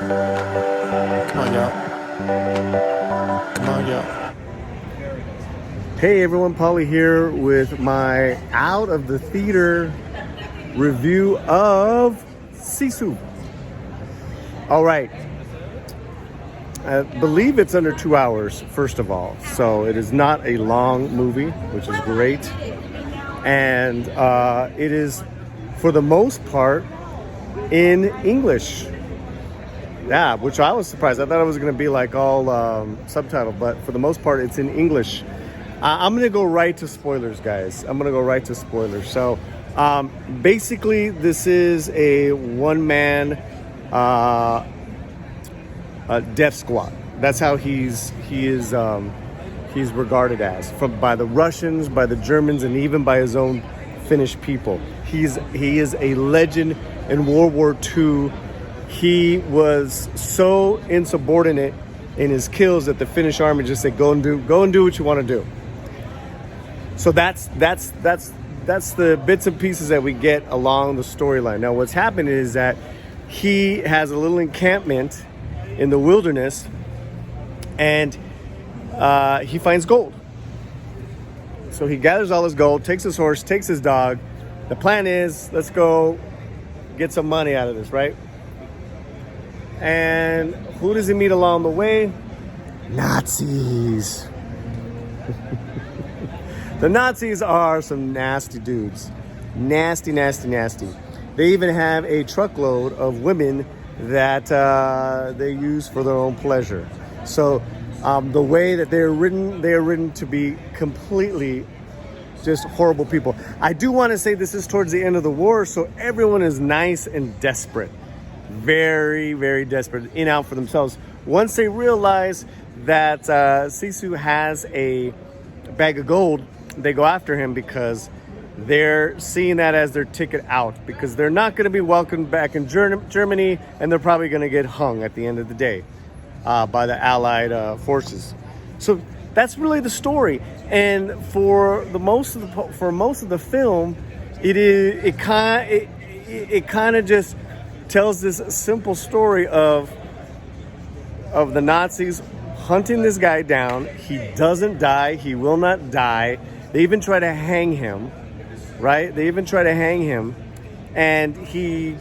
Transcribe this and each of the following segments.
Come on, y'all. Come on, y'all. Hey everyone, Paulie here with my out of the theater review of SISU. All right. I believe it's under 2 hours, first of all. So it is not a long movie, which is great. And it is, for the most part, in English. Yeah, which I was surprised. I thought it was going to be like all subtitled, but for the most part, it's in English. I'm going to go right to spoilers, guys. I'm going to go right to spoilers. So basically, this is a one-man death squad. That's how he is regarded as, by the Russians, by the Germans, and even by his own Finnish people. He is a legend in World War II. He was so insubordinate in his kills that the Finnish army just said, go and do what you want to do. So that's the bits and pieces that we get along the storyline. Now, what's happened is that he has a little encampment in the wilderness, and he finds gold. So he gathers all his gold, takes his horse, takes his dog. The plan is, let's go get some money out of this, right? And who does he meet along the way? Nazis. The Nazis are some nasty dudes. Nasty, nasty, nasty. They even have a truckload of women that they use for their own pleasure. So the way that they are written to be completely just horrible people. I do want to say this is towards the end of the war, so everyone is nice and desperate. Very, very desperate, in out for themselves. Once they realize that SISU has a bag of gold, they go after him because they're seeing that as their ticket out, because they're not going to be welcomed back in Germany, and they're probably going to get hung at the end of the day by the Allied forces. So that's really the story. And for most of the film, it kind of just tells this simple story of the Nazis hunting this guy down. He doesn't die. He will not die. They even try to hang him, right? They even try to hang him, and he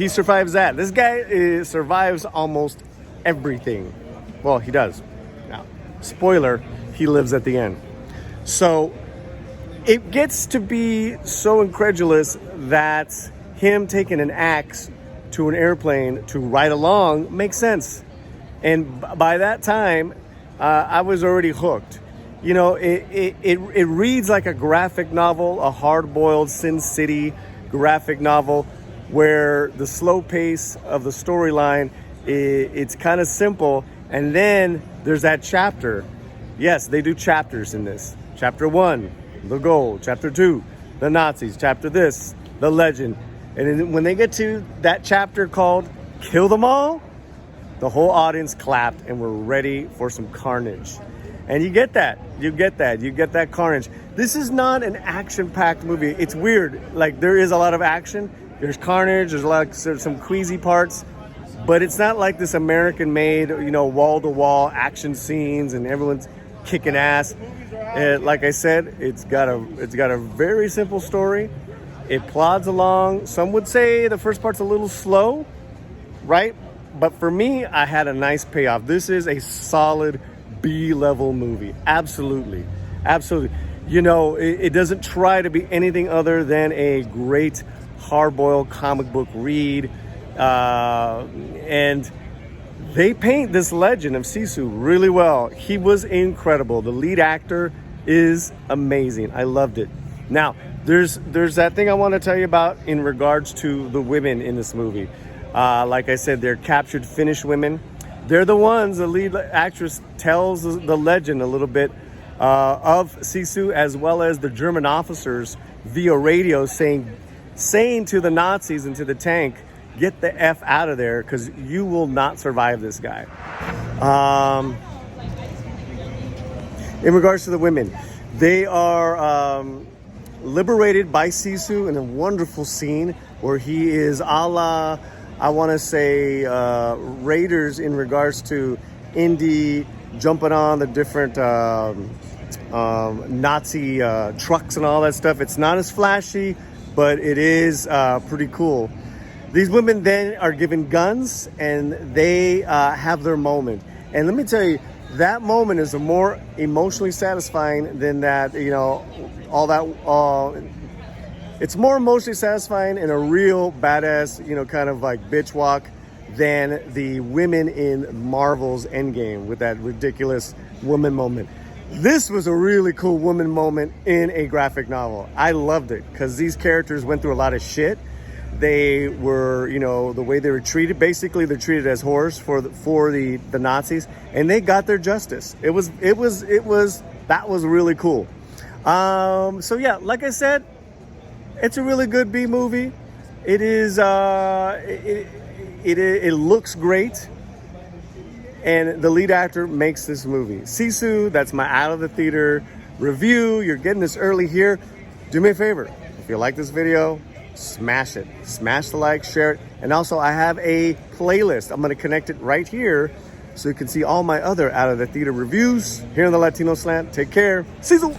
survives that. This guy survives almost everything. Well, he does. Now, spoiler, he lives at the end. So it gets to be so incredulous that him taking an axe to an airplane to ride along makes sense. And by that time, I was already hooked. You know, it reads like a graphic novel, a hard-boiled Sin City graphic novel, where the slow pace of the storyline, it's kind of simple. And then there's that chapter. Yes, they do chapters in this. Chapter 1, the gold. Chapter 2, the Nazis. Chapter this, the legend. And then when they get to that chapter called Kill Them All, the whole audience clapped and were ready for some carnage. And you get that. You get that carnage. This is not an action-packed movie. It's weird. Like, there is a lot of action. There's carnage. There's some queasy parts. But it's not like this American-made, wall-to-wall action scenes and everyone's kicking ass. Like I said, it's got a very simple story. It plods along. Some would say the first part's a little slow, right? But for me, I had a nice payoff. This is a solid B-level movie. Absolutely. Absolutely. It doesn't try to be anything other than a great hard-boiled comic book read. And they paint this legend of SISU really well. He was incredible. The lead actor is amazing. I loved it. Now, there's that thing I want to tell you about in regards to the women in this movie. Like I said, they're captured Finnish women. They're the ones, the lead actress tells the legend a little bit of SISU, as well as the German officers via radio saying to the Nazis and to the tank, get the F out of there because you will not survive this guy. In regards to the women, they are liberated by SISU in a wonderful scene where he is a la I want to say, raiders in regards to Indy jumping on the different Nazi trucks and all that stuff. It's not as flashy, but it is pretty cool. These women then are given guns and they have their moment. And let me tell you, that moment is more emotionally satisfying than that, you know, all that. It's more emotionally satisfying in a real badass, you know, kind of like bitch walk than the women in Marvel's Endgame with that ridiculous woman moment. This was a really cool woman moment in a graphic novel. I loved it because these characters went through a lot of shit. They were, you know, the way they were treated. Basically, they're treated as whores for the Nazis, and they got their justice. That was really cool. So yeah, like I said, it's a really good B movie. It is. It looks great, and the lead actor makes this movie. SISU. That's my out of the theater review. You're getting this early here. Do me a favor. If you like this video, smash it. Smash the like, share it. And also, I have a playlist. I'm going to connect it right here so you can see all my other out of the theater reviews here on the Latino Slant. Take care. SISU.